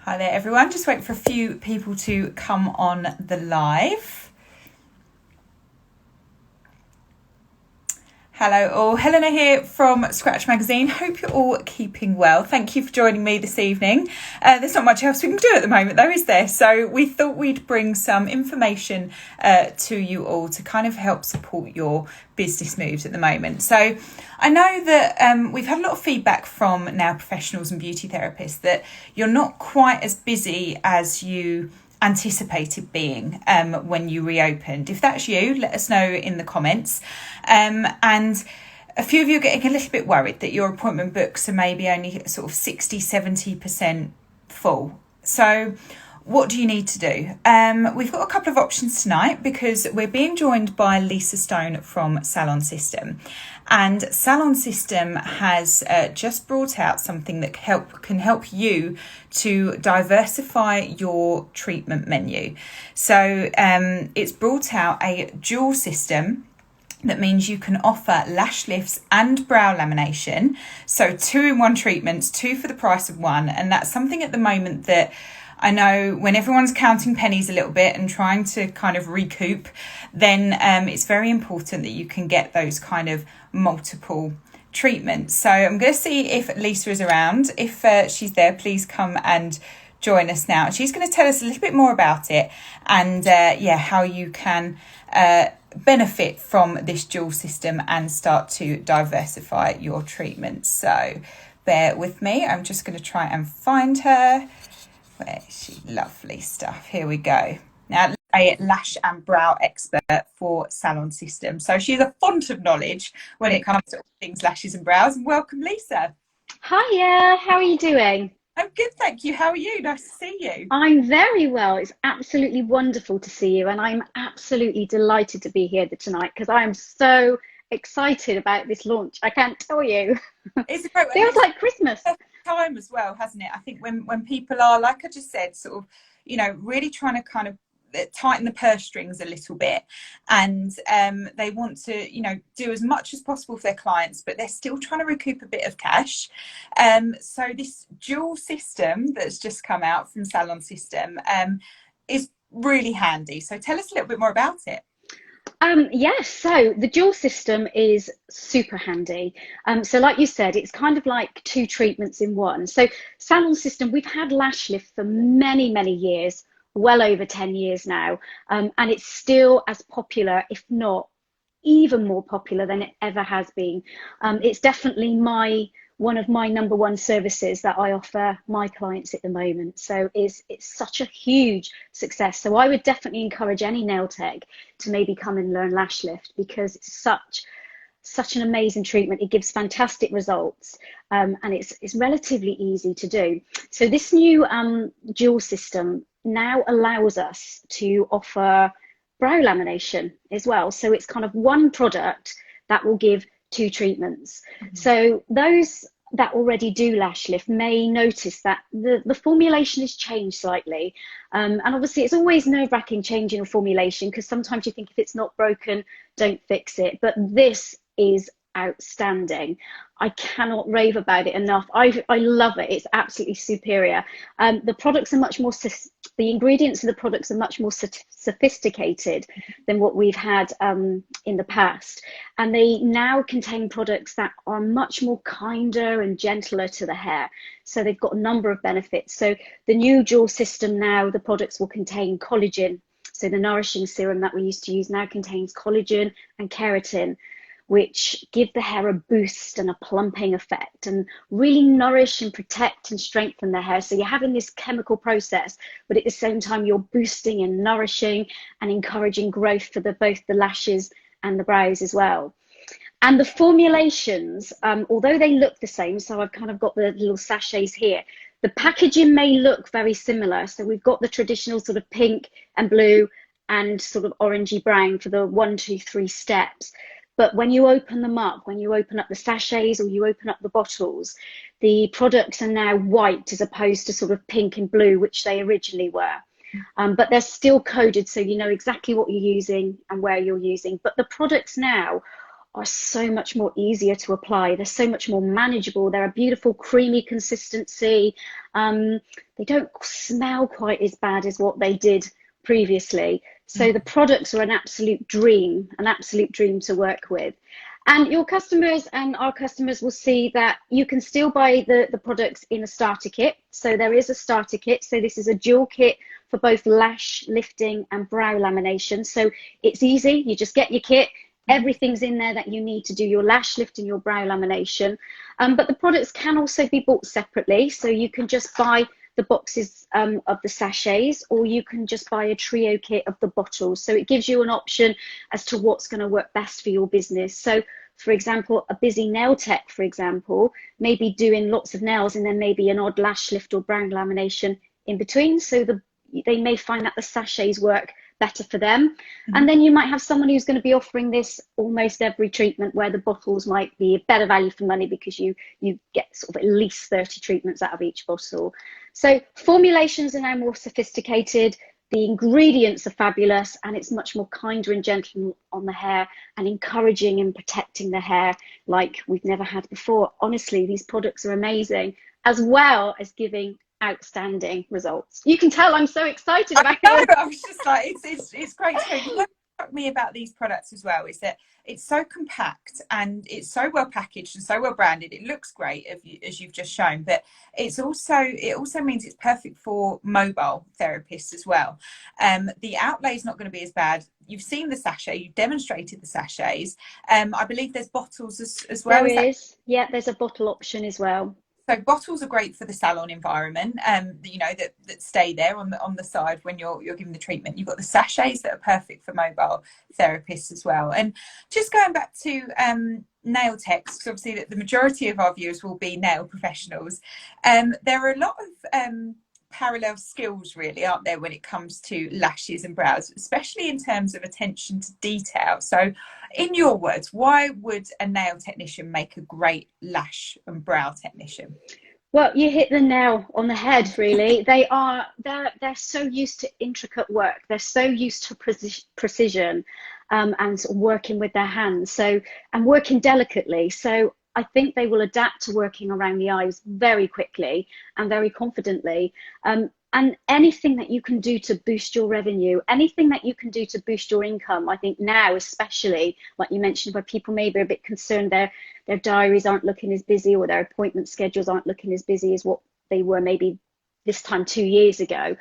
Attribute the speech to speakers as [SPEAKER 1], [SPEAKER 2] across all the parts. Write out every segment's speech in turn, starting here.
[SPEAKER 1] Hi there everyone, just waiting for a few people to come on the live. Hello all, Helena here from Scratch Magazine. Hope you're all keeping well. Thank you for joining me this evening. There's not much else we can do at the moment though, is there? So we thought we'd bring some information to you all to kind of help support your business moves at the moment. So I know that we've had a lot of feedback from nail professionals and beauty therapists that you're not quite as busy as you anticipated being when you reopened. If that's you, let us know in the comments. And a few of you are getting a little bit worried that your appointment books are maybe only sort of 60-70% full. So what do you need to do? We've got a couple of options tonight because we're being joined by Lisa Stone from Salon System. And Salon System has just brought out something that can help you to diversify your treatment menu. So it's brought out a dual system. That means you can offer lash lifts and brow lamination. So 2-in-1 treatments, 2 for the price of 1. And that's something at the moment that I know when everyone's counting pennies a little bit and trying to kind of recoup, then it's very important that you can get those kind of multiple treatments. So I'm going to see if Lisa is around. If she's there, please come and join us now. She's going to tell us a little bit more about it and how you can benefit from this dual system and start to diversify your treatments. So bear with me. I'm just going to try and find her. Where is she? Lovely stuff. Here we go. Now, a lash and brow expert for Salon System. So she's a font of knowledge when it comes to all things lashes and brows. And welcome, Lisa.
[SPEAKER 2] Hiya, how are you doing?
[SPEAKER 1] I'm good, thank you. How are you? Nice to see you.
[SPEAKER 2] I'm very well. It's absolutely wonderful to see you, and I'm absolutely delighted to be here tonight because I am so excited about this launch. I can't tell you.
[SPEAKER 1] It's a great
[SPEAKER 2] Feels like Christmas.
[SPEAKER 1] time as well, hasn't it? I think when people are, like I just said, sort of, really trying to kind of tighten the purse strings a little bit, and they want to do as much as possible for their clients, but they're still trying to recoup a bit of cash. So this dual system that's just come out from Salon System is really handy. So tell us a little bit more about it.
[SPEAKER 2] Yes, so the dual system is super handy. So like you said, it's kind of like 2 treatments in one. So Salon System, we've had Lash Lift for many, many years, well over 10 years now, and it's still as popular, if not even more popular than it ever has been. It's definitely one of my number 1 services that I offer my clients at the moment. So it's such a huge success. So I would definitely encourage any nail tech to maybe come and learn Lash Lift because it's such an amazing treatment. It gives fantastic results, and it's relatively easy to do. So this new dual system now allows us to offer brow lamination as well. So it's kind of one product that will give 2 treatments. Mm-hmm. So those that already do Lash Lift may notice that the formulation has changed slightly. And obviously it's always nerve-wracking changing a formulation because sometimes you think if it's not broken, don't fix it. But this is outstanding. I cannot rave about it enough. I love it. It's absolutely superior. The products are much more, the ingredients of the products are much more sophisticated than what we've had in the past. And they now contain products that are much more kinder and gentler to the hair. So they've got a number of benefits. So the new dual system now, the products will contain collagen. So the Nourishing serum that we used to use now contains collagen and keratin, which give the hair a boost and a plumping effect and really nourish and protect and strengthen the hair. So you're having this chemical process, but at the same time, you're boosting and nourishing and encouraging growth for both the lashes and the brows as well. And the formulations, although they look the same, so I've kind of got the little sachets here, the packaging may look very similar. So we've got the traditional sort of pink and blue and sort of orangey brown for the 1, 2, 3 steps. But when you open them up, when you open up the sachets or you open up the bottles, the products are now white as opposed to sort of pink and blue, which they originally were. But they're still coded so you know exactly what you're using and where you're using. But the products now are so much more easier to apply. They're so much more manageable. They're a beautiful creamy consistency. Um, they don't smell quite as bad as what they did previously. So the products are an absolute dream to work with. And your customers and our customers will see that you can still buy the products in a starter kit. So there is a starter kit. So this is a dual kit for both lash lifting and brow lamination. So it's easy. You just get your kit. Everything's in there that you need to do your lash lift and your brow lamination. But the products can also be bought separately. So you can just buy the boxes of the sachets, or you can just buy a trio kit of the bottles. So it gives you an option as to what's going to work best for your business. So for example, a busy nail tech, for example, maybe doing lots of nails and then maybe an odd lash lift or brow lamination in between. So they may find that the sachets work better for them. And then you might have someone who's going to be offering this almost every treatment, where the bottles might be a better value for money because you get sort of at least 30 treatments out of each bottle. So formulations are now more sophisticated, the ingredients are fabulous, and it's much more kinder and gentle on the hair and encouraging and protecting the hair like we've never had before. Honestly, these products are amazing, as well as giving outstanding results. You can tell I'm so excited about it.
[SPEAKER 1] I was just like, it's great to hear. What struck me about these products as well is that it's so compact and it's so well packaged and so well branded. It looks great, as you've just shown, but it also means it's perfect for mobile therapists as well. The outlay is not going to be as bad. You've seen the sachet, you've demonstrated the sachets. I believe there's bottles as well.
[SPEAKER 2] There is. Yeah, there's a bottle option as well.
[SPEAKER 1] So bottles are great for the salon environment, you know, that stay there on the side when you're giving the treatment. You've got the sachets that are perfect for mobile therapists as well. And just going back to nail techs, because obviously the majority of our viewers will be nail professionals. There are a lot of parallel skills really, aren't there, when it comes to lashes and brows, especially in terms of attention to detail. So in your words, why would a nail technician make a great lash and brow technician?
[SPEAKER 2] Well, you hit the nail on the head, really. They're so used to intricate work. They're so used to precision, and sort of working with their hands, and working delicately. So I think they will adapt to working around the eyes very quickly and very confidently. And anything that you can do to boost your revenue, anything that you can do to boost your income, I think now, especially like you mentioned, where people may be a bit concerned their diaries aren't looking as busy, or their appointment schedules aren't looking as busy as what they were maybe this time 2 years ago.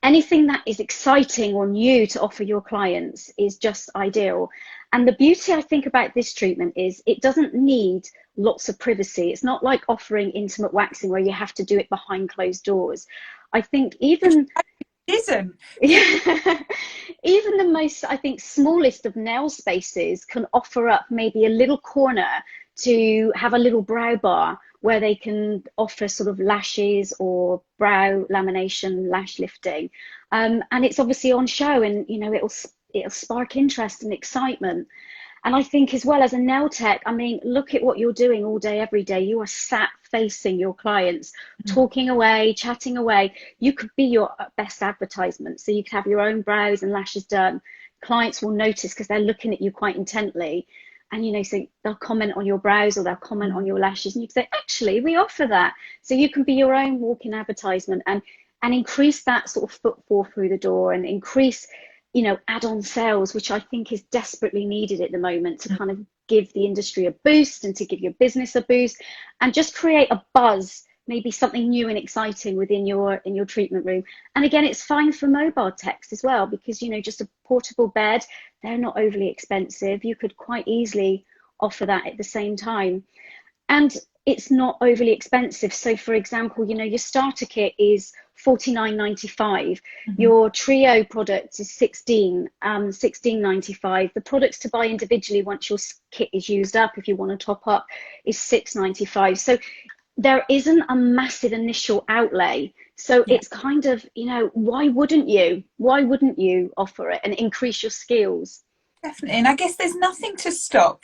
[SPEAKER 2] Anything that is exciting or new to offer your clients is just ideal. And the beauty, I think, about this treatment is it doesn't need lots of privacy. It's not like offering intimate waxing where you have to do it behind closed doors. I think even
[SPEAKER 1] Isn't
[SPEAKER 2] even the most, I think, smallest of nail spaces can offer up maybe a little corner to have a little brow bar where they can offer sort of lashes or brow lamination, lash lifting, and it's obviously on show, and you know it'll spark interest and excitement. And I think, as well, as a nail tech, I mean, look at what you're doing all day, every day. You are sat facing your clients, talking away, chatting away. You could be your best advertisement. So you could have your own brows and lashes done. Clients will notice because they're looking at you quite intently. And, you know, so they'll comment on your brows or they'll comment on your lashes. And you can say, actually, we offer that. So you can be your own walking advertisement and increase that sort of footfall through the door, and increase, you know, add-on sales, which I think is desperately needed at the moment to kind of give the industry a boost and to give your business a boost, and just create a buzz, maybe something new and exciting within your treatment room. And again, it's fine for mobile techs as well, because, you know, just a portable bed, they're not overly expensive. You could quite easily offer that at the same time. And it's not overly expensive. So for example, you know, your starter kit is $49.95. Your trio product is $16.95. The products to buy individually once your kit is used up, if you want to top up, is $6.95. So there isn't a massive initial outlay. So it's kind of, you know, why wouldn't you offer it and increase your skills?
[SPEAKER 1] definitely, and I guess there's nothing to stop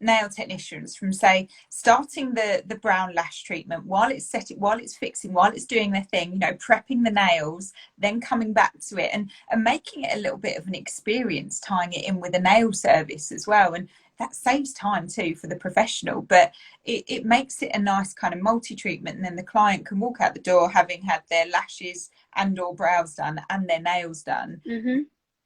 [SPEAKER 1] nail technicians from, say, starting the brown lash treatment while it's while it's fixing, while it's doing their thing, you know, prepping the nails, then coming back to it and making it a little bit of an experience, tying it in with a nail service as well. And that saves time too for the professional, but it makes it a nice kind of multi-treatment, and then the client can walk out the door having had their lashes and or brows done and their nails done,
[SPEAKER 2] Hmm.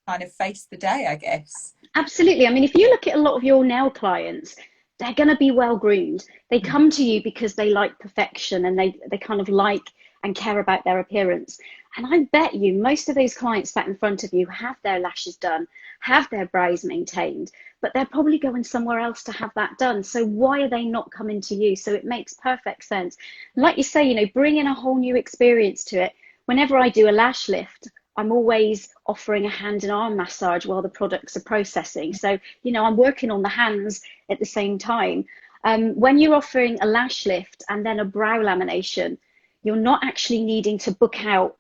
[SPEAKER 1] kind of face the day, I guess.
[SPEAKER 2] Absolutely. I mean, if you look at a lot of your nail clients, they're going to be well groomed. They come to you because they like perfection, and they kind of like and care about their appearance. And I bet you most of those clients sat in front of you have their lashes done, have their brows maintained, but they're probably going somewhere else to have that done. So why are they not coming to you? So it makes perfect sense. Like you say, you know, bring in a whole new experience to it. Whenever I do a lash lift, I'm always offering a hand and arm massage while the products are processing. So, you know, I'm working on the hands at the same time. When you're offering a lash lift and then a brow lamination, you're not actually needing to book out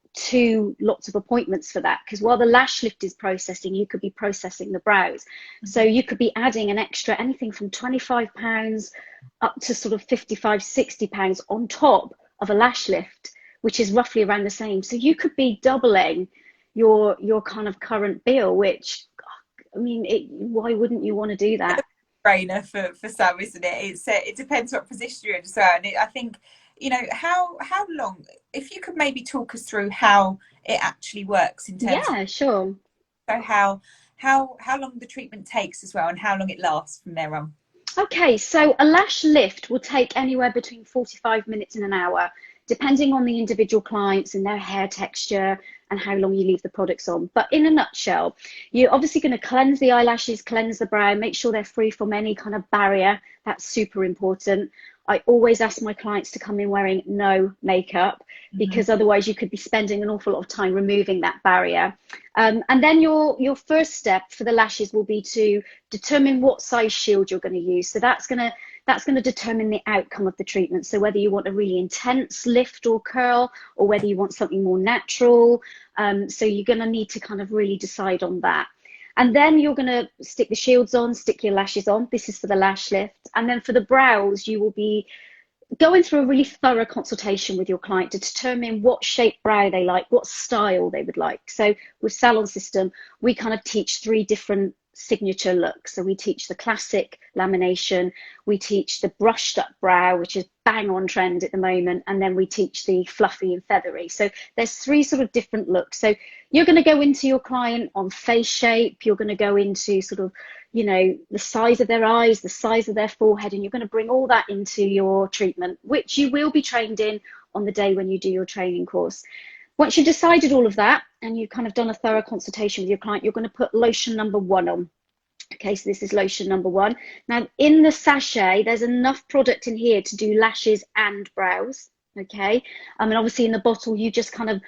[SPEAKER 2] lots of appointments for that, because while the lash lift is processing, you could be processing the brows. So you could be adding an extra anything from £25 up to sort of £55, £60 on top of a lash lift, which is roughly around the same. So you could be doubling your kind of current bill, which, I mean, why wouldn't you want to do that?
[SPEAKER 1] Brainer for some, isn't it? It depends what position you're in as well. And I think, you know, how long, if you could maybe talk us through how it actually works in terms
[SPEAKER 2] Yeah, sure.
[SPEAKER 1] of how long the treatment takes as well, and how long it lasts from there on.
[SPEAKER 2] Okay, so a lash lift will take anywhere between 45 minutes and an hour, depending on the individual clients and their hair texture and how long you leave the products on. But in a nutshell, you're obviously going to cleanse the eyelashes, cleanse the brow, make sure they're free from any kind of barrier. That's super important. I always ask my clients to come in wearing no makeup, because otherwise you could be spending an awful lot of time removing that barrier. And then your first step for the lashes will be to determine what size shield you're going to use. So that's going to determine the outcome of the treatment. So whether you want a really intense lift or curl, or whether you want something more natural. So you're going to need to kind of really decide on that. And then you're going to stick the shields on, stick your lashes on. This is for the lash lift. And then for the brows, you will be going through a really thorough consultation with your client to determine what shape brow they like, what style they would like. So with Salon System, we kind of teach 3 different signature looks. So we teach the classic lamination, we teach the brushed up brow, which is bang on trend at the moment, and then we teach the fluffy and feathery. So there's 3 sort of different looks. So you're going to go into your client on face shape, you're going to go into sort of, you know, the size of their eyes, the size of their forehead, and you're going to bring all that into your treatment, which you will be trained in on the day when you do your training course. Once you've decided all of that and you've kind of done a thorough consultation with your client, you're going to put lotion number 1 on. Okay, so this is lotion number 1. Now, in the sachet, there's enough product in here to do lashes and brows. Okay, I mean, obviously in the bottle, you just kind of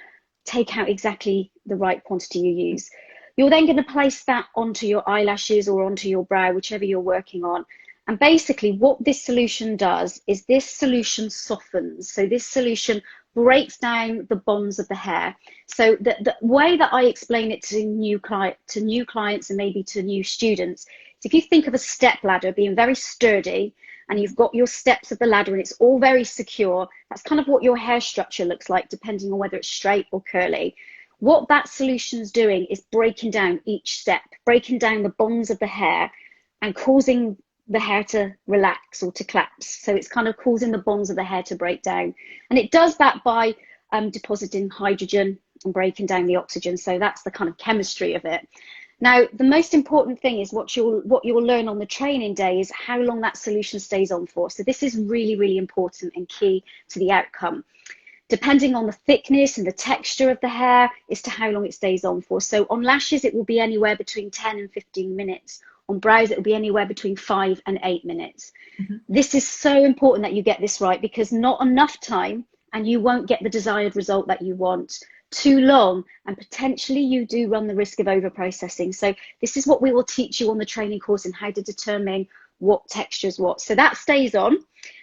[SPEAKER 2] take out exactly the right quantity you use. You're then going to place that onto your eyelashes or onto your brow, whichever you're working on. And basically what this solution does is this solution softens. So this solution breaks down the bonds of the hair. So the way that I explain it to new clients and maybe to new students is, if you think of a step ladder being very sturdy, and you've got your steps of the ladder and it's all very secure, that's kind of what your hair structure looks like, depending on whether it's straight or curly. What that solution's doing is breaking down each step, breaking down the bonds of the hair and causing the hair to relax or to collapse. So it's kind of causing the bonds of the hair to break down. And it does that by depositing hydrogen and breaking down the oxygen. So that's the kind of chemistry of it. Now, the most important thing is what you'll learn on the training day is how long that solution stays on for. So this is really, really important and key to the outcome. Depending on the thickness and the texture of the hair as to how long it stays on for. So on lashes, it will be anywhere between 10 and 15 minutes. On brows, it will be anywhere between 5 and 8 minutes. This is so important that you get this right, because not enough time and you won't get the desired result that you want. Too long and potentially you do run the risk of over processing. So this is what we will teach you on the training course, and how to determine what texture is what. So that stays on.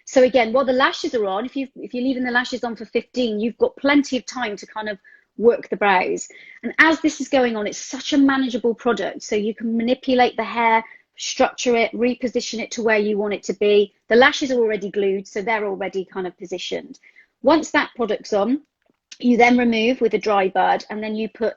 [SPEAKER 2] So again, while the lashes are on, if you're leaving the lashes on for 15, you've got plenty of time to kind of work the brows. And as this is going on, it's such a manageable product, so you can manipulate the hair, structure it, reposition it to where you want it to be. The lashes are already glued, so they're already kind of positioned. Once that product's on, you then remove with a dry bud, and then you put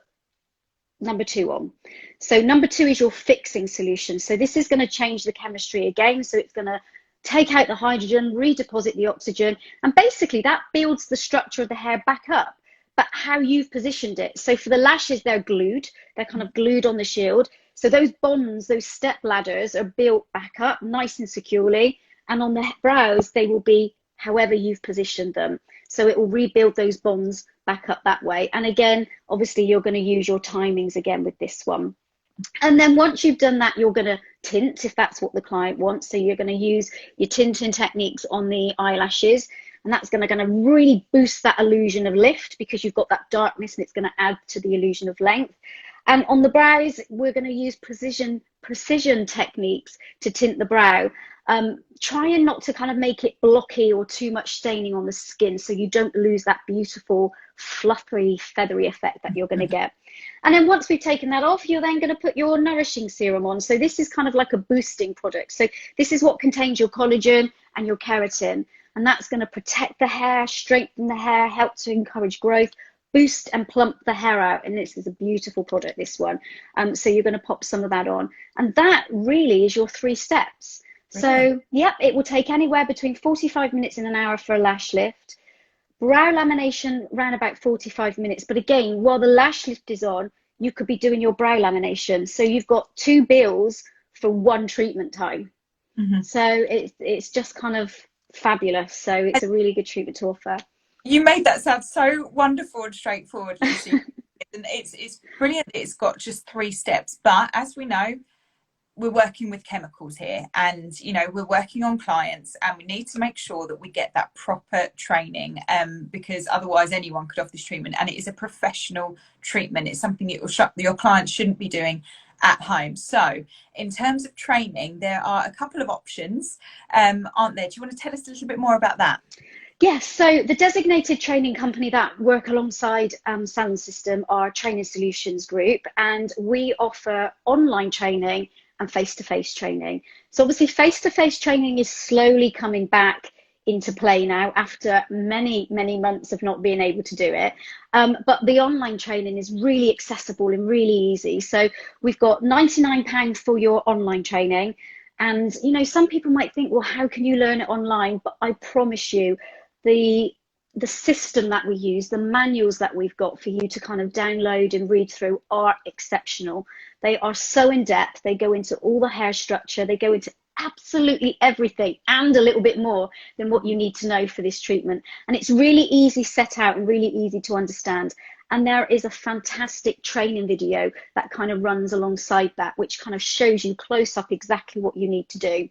[SPEAKER 2] number two on. So number two is your fixing solution. So this is going to change the chemistry again. So it's going to take out the hydrogen, redeposit the oxygen, and basically that builds the structure of the hair back up, but how you've positioned it. So for the lashes, they're glued, they're kind of glued on the shield. So those bonds, those step ladders are built back up nice and securely. And on the brows, they will be however you've positioned them. So it will rebuild those bonds back up that way. And again, obviously you're going to use your timings again with this one. And then once you've done that, you're going to tint if that's what the client wants. So you're going to use your tinting techniques on the eyelashes, and that's going to really boost that illusion of lift because you've got that darkness, and it's going to add to the illusion of length. And on the brows, we're going to use precision techniques to tint the brow, trying not to kind of make it blocky or too much staining on the skin, so you don't lose that beautiful fluffy feathery effect that you're going to get. And then once we've taken that off, you're then going to put your nourishing serum on. So this is kind of like a boosting product. So this is what contains your collagen and your keratin, and that's going to protect the hair, strengthen the hair, help to encourage growth, boost and plump the hair out. And this is a beautiful product, this one. So you're going to pop some of that on, and that really is your 3 steps. So yeah, it will take anywhere between 45 minutes and an hour for a lash lift. Brow lamination around about 45 minutes. But again, while the lash lift is on, you could be doing your brow lamination. So you've got 2 bills for 1 treatment time. So it's just kind of fabulous. So it's a really good treatment to offer.
[SPEAKER 1] You made that sound so wonderful and straightforward, Lucy. And it's brilliant. It's got just 3 steps. But as we know, we're working with chemicals here, and you know, we're working on clients, and we need to make sure that we get that proper training, because otherwise anyone could offer this treatment, and it is a professional treatment. It's something that your clients shouldn't be doing at home. So in terms of training, there are a couple of options, aren't there? Do you want to tell us a little bit more about that?
[SPEAKER 2] Yes, so the designated training company that work alongside Salon System are Training Solutions Group, and we offer online training and face-to-face training. So obviously face-to-face training is slowly coming back into play now after many months of not being able to do it, but the online training is really accessible and really easy. So we've got £99 for your online training, and you know, some people might think, well, how can you learn it online? But I promise you, the system that we use, the manuals that we've got for you to kind of download and read through are exceptional. They are so in depth. They go into all the hair structure. They go into absolutely everything and a little bit more than what you need to know for this treatment. And it's really easy set out and really easy to understand. And there is a fantastic training video that kind of runs alongside that, which kind of shows you close up exactly what you need to do.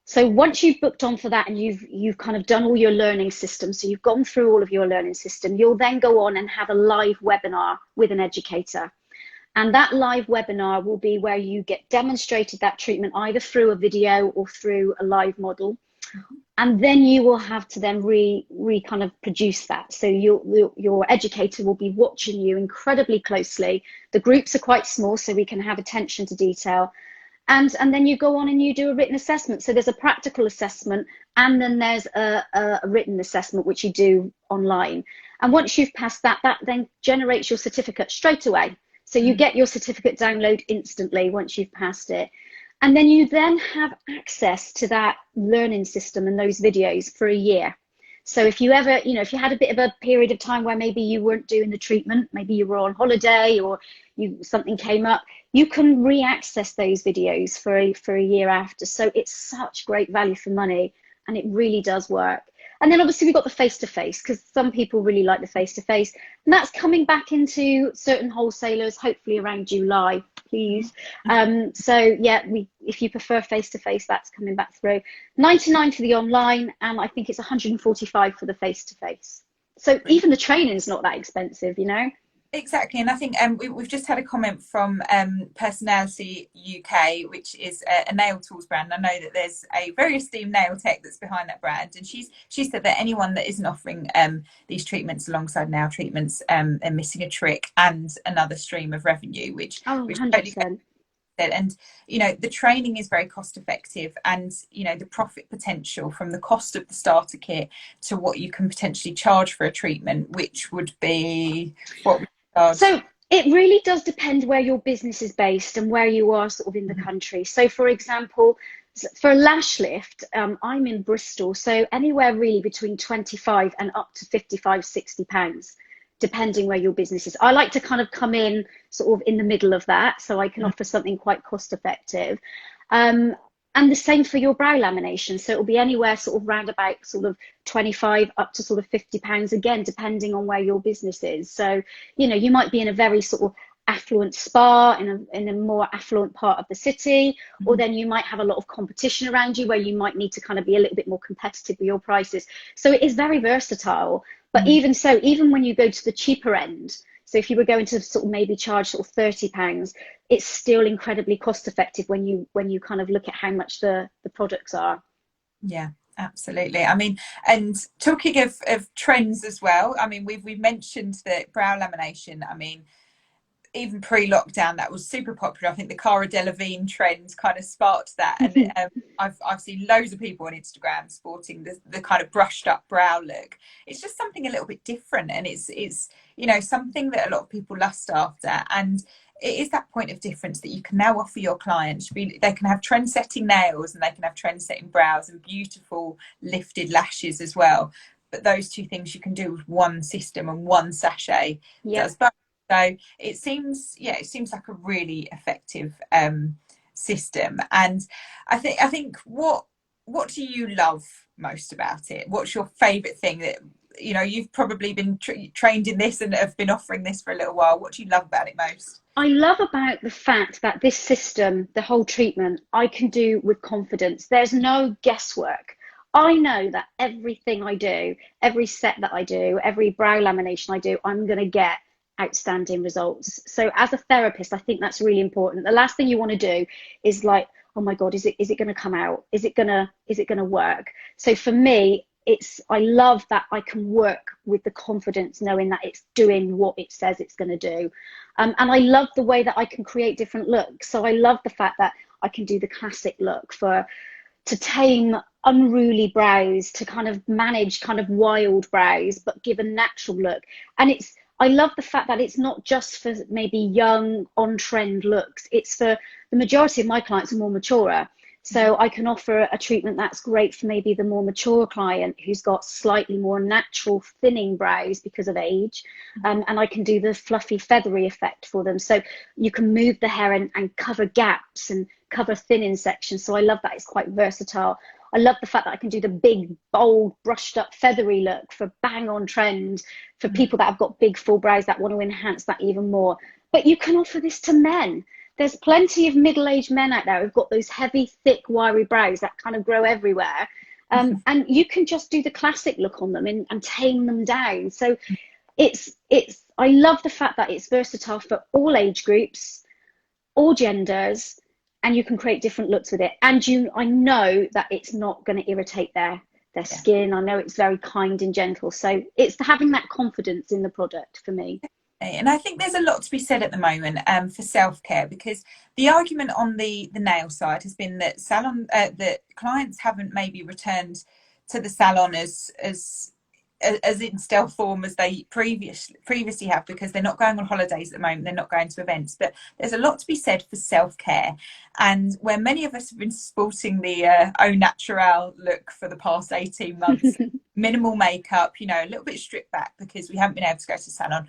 [SPEAKER 2] So once you've booked on for that and you've kind of done all your learning system, so you've gone through all of your learning system, you'll then go on and have a live webinar with an educator. And that live webinar will be where you get demonstrated that treatment either through a video or through a live model. And then you will have to then kind of produce that. So your educator will be watching you incredibly closely. The groups are quite small, so we can have attention to detail. And then you go on and you do a written assessment. So there's a practical assessment, and then there's a written assessment, which you do online. And once you've passed that, that then generates your certificate straight away. So you get your certificate download instantly once you've passed it. And then you then have access to that learning system and those videos for a year. So if you ever, you know, if you had a bit of a period of time where maybe you weren't doing the treatment, maybe you were on holiday or something came up, you can re-access those videos for a year after. So it's such great value for money, and it really does work. And then obviously we've got the face-to-face, because some people really like the face-to-face, and that's coming back into certain wholesalers, hopefully around July, please. So yeah, if you prefer face-to-face, that's coming back through. 99 for the online, and I think it's 145 for the face-to-face. So even the training is not that expensive, you know.
[SPEAKER 1] Exactly, and I think we've just had a comment from Personality UK, which is a nail tools brand. I know that there's a very esteemed nail tech that's behind that brand, and she said that anyone that isn't offering these treatments alongside nail treatments are missing a trick and another stream of revenue, which
[SPEAKER 2] 100%.
[SPEAKER 1] And you know, the training is very cost effective, and you know, the profit potential from the cost of the starter kit to what you can potentially charge for a treatment, which would be what we charge.
[SPEAKER 2] So It really does depend where your business is based and where you are sort of in the country. So, for example, for Lash Lift, I'm in Bristol, so anywhere really between 25 and up to 55, £60, depending where your business is. I like to kind of come in sort of in the middle of that, so I can offer something quite cost effective. And the same for your brow lamination. So it'll be anywhere sort of round about sort of 25 up to sort of £50 again, depending on where your business is. So, you know, you might be in a very sort of affluent spa in a more affluent part of the city, or then you might have a lot of competition around you where you might need to kind of be a little bit more competitive with your prices. So it is very versatile. But even so, even when you go to the cheaper end, so if you were going to sort of maybe charge sort of £30, it's still incredibly cost effective when you kind of look at how much the products are.
[SPEAKER 1] Yeah, absolutely. I mean, and talking of trends as well, I mean, we've mentioned that brow lamination. I mean, even pre-lockdown, that was super popular. I think the Cara Delevingne trend kind of sparked that, and I've seen loads of people on Instagram sporting the kind of brushed up brow look. It's just something a little bit different, and it's you know, something that a lot of people lust after, and it is that point of difference that you can now offer your clients. They can have trend-setting nails and they can have trend-setting brows and beautiful lifted lashes as well. But those two things you can do with one system and one sachet does both. So it seems like a really effective system. And I think what do you love most about it? What's your favourite thing that, you know, you've probably been trained in this and have been offering this for a little while. What do you love about it most?
[SPEAKER 2] I love about the fact that this system, the whole treatment, I can do with confidence. There's no guesswork. I know that everything I do, every set that I do, every brow lamination I do, I'm going to get outstanding results. So as a therapist, I think that's really important. The last thing you want to do is like, oh my God, is it going to come out? Is it going to work? So for me, I love that I can work with the confidence knowing that it's doing what it says it's going to do. And I love the way that I can create different looks. So I love the fact that I can do the classic look to tame unruly brows, to kind of manage kind of wild brows, but give a natural look. And I love the fact that it's not just for maybe young on-trend looks. It's for the majority of my clients are more mature. So I can offer a treatment that's great for maybe the more mature client who's got slightly more natural thinning brows because of age. And I can do the fluffy feathery effect for them. So you can move the hair and cover gaps and cover thinning sections. So I love that it's quite versatile. I love the fact that I can do the big, bold, brushed up, feathery look for bang on trend for people that have got big, full brows that want to enhance that even more. But you can offer this to men. There's plenty of middle-aged men out there who've got those heavy, thick, wiry brows that kind of grow everywhere. And you can just do the classic look on them and tame them down. So I love the fact that it's versatile for all age groups, all genders, and you can create different looks with it. And I know that it's not going to irritate their skin. I know it's very kind and gentle. So it's having that confidence in the product for me.
[SPEAKER 1] And I think there's a lot to be said at the moment for self-care, because the argument on the nail side has been that that clients haven't maybe returned to the salon as in stealth form as they previously have, because they're not going on holidays at the moment, they're not going to events. But there's a lot to be said for self-care, and where many of us have been sporting the au naturel look for the past 18 months, minimal makeup, you know, a little bit stripped back because we haven't been able to go to the salon.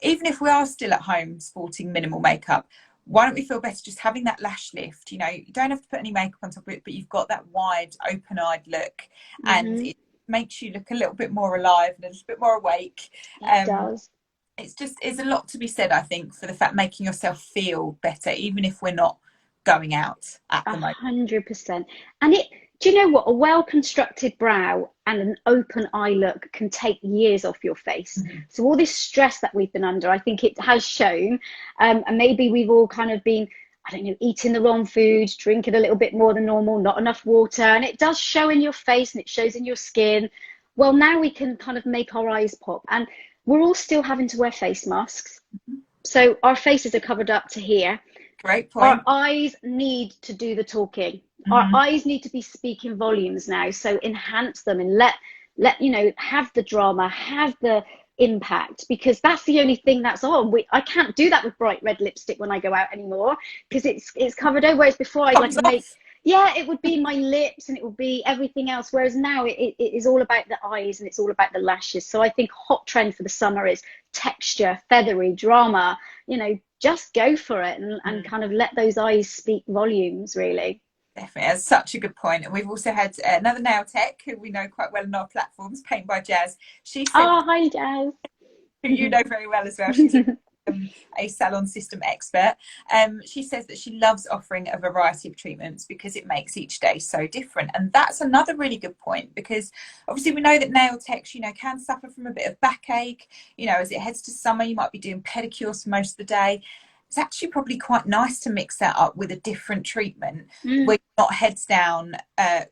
[SPEAKER 1] Even if we are still at home sporting minimal makeup, why don't we feel better just having that lash lift? You know, you don't have to put any makeup on top of it, but you've got that wide, open-eyed look, and it makes you look a little bit more alive and a little bit more awake.
[SPEAKER 2] It does.
[SPEAKER 1] It's a lot to be said, I think, for the fact making yourself feel better, even if we're not going out at the moment.
[SPEAKER 2] 100%. And do you know what? A well-constructed brow and an open eye look can take years off your face. So all this stress that we've been under, I think it has shown, and maybe we've all kind of been, I don't know, eating the wrong food, drinking a little bit more than normal, not enough water, and it does show in your face and it shows in your skin. Well, now we can kind of make our eyes pop, and we're all still having to wear face masks. So our faces are covered up to here.
[SPEAKER 1] Great point.
[SPEAKER 2] Our eyes need to do the talking. Our eyes need to be speaking volumes now. So enhance them and let you know, have the drama, have the impact, because that's the only thing that's on. I can't do that with bright red lipstick when I go out anymore, because it's covered over. Whereas before I'd like
[SPEAKER 1] Comes
[SPEAKER 2] make,
[SPEAKER 1] off.
[SPEAKER 2] yeah, it would be my lips and it would be everything else. Whereas now it is all about the eyes and it's all about the lashes. So I think hot trend for the summer is texture, feathery, drama. You know, just go for it and kind of let those eyes speak volumes, really.
[SPEAKER 1] Definitely, that's such a good point. And we've also had another nail tech who we know quite well on our platforms, Paint by Jazz. She said,
[SPEAKER 2] Oh, hi, Jazz.
[SPEAKER 1] who you know very well as well. She's a salon system expert. She says that she loves offering a variety of treatments because it makes each day so different. And that's another really good point, because obviously we know that nail techs, you know, can suffer from a bit of backache. You know, as it heads to summer, you might be doing pedicures for most of the day. It's actually probably quite nice to mix that up with a different treatment where you're not heads down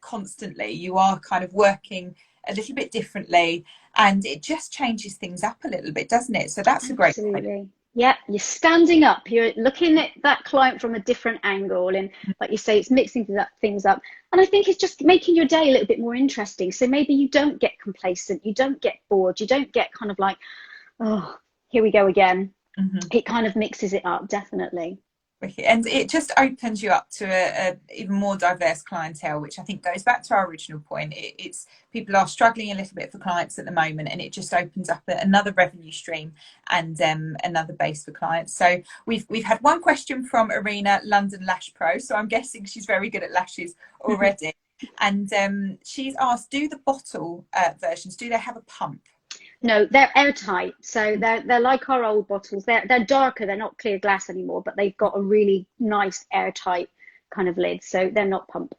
[SPEAKER 1] constantly. You are kind of working a little bit differently, and it just changes things up a little bit, doesn't it? So that's a great point.
[SPEAKER 2] Absolutely. Yeah, you're standing up, you're looking at that client from a different angle, and like you say, it's mixing things up. And I think it's just making your day a little bit more interesting. So maybe you don't get complacent, you don't get bored, you don't get kind of like, oh, here we go again. It kind of mixes it up, definitely.
[SPEAKER 1] And it just opens you up to a even more diverse clientele, which I think goes back to our original point. It's people are struggling a little bit for clients at the moment, and it just opens up another revenue stream and another base for clients. So we've had one question from Arena, London Lash Pro, so I'm guessing she's very good at lashes already. And she's asked, do the bottle versions, do they have a pump?
[SPEAKER 2] No, they're airtight. So they're like our old bottles. They're darker. They're not clear glass anymore, but they've got a really nice airtight kind of lid. So they're not pump.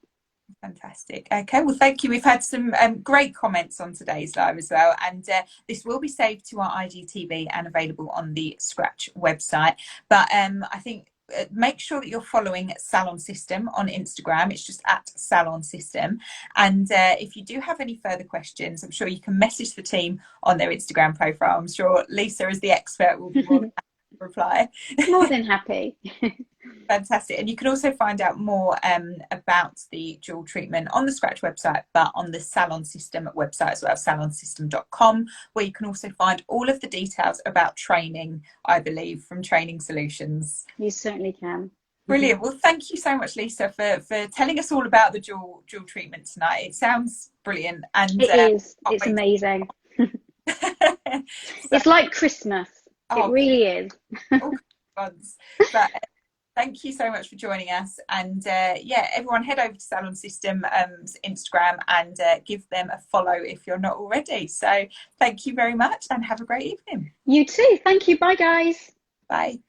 [SPEAKER 1] Fantastic. Okay, well, thank you. We've had some great comments on today's live as well, and this will be saved to our IGTV and available on the Scratch website. But I think make sure that you're following Salon System on Instagram. It's just at Salon System. And if you do have any further questions, I'm sure you can message the team on their Instagram profile. I'm sure Lisa, as the expert, will be more than happy to reply.
[SPEAKER 2] More than happy.
[SPEAKER 1] Fantastic. And you can also find out more about the dual treatment on the Scratch website, but on the Salon System website as well, salonsystem.com, where you can also find all of the details about training, I believe, from Training Solutions.
[SPEAKER 2] You certainly can.
[SPEAKER 1] Brilliant. Well, thank you so much, Lisa, for telling us all about the dual treatment tonight. It sounds brilliant. And
[SPEAKER 2] it is. It's amazing. It's like Christmas. It really is.
[SPEAKER 1] But thank you so much for joining us. And yeah, everyone head over to Salon System's Instagram and give them a follow if you're not already. So thank you very much and have a great evening.
[SPEAKER 2] You too. Thank you. Bye, guys.
[SPEAKER 1] Bye.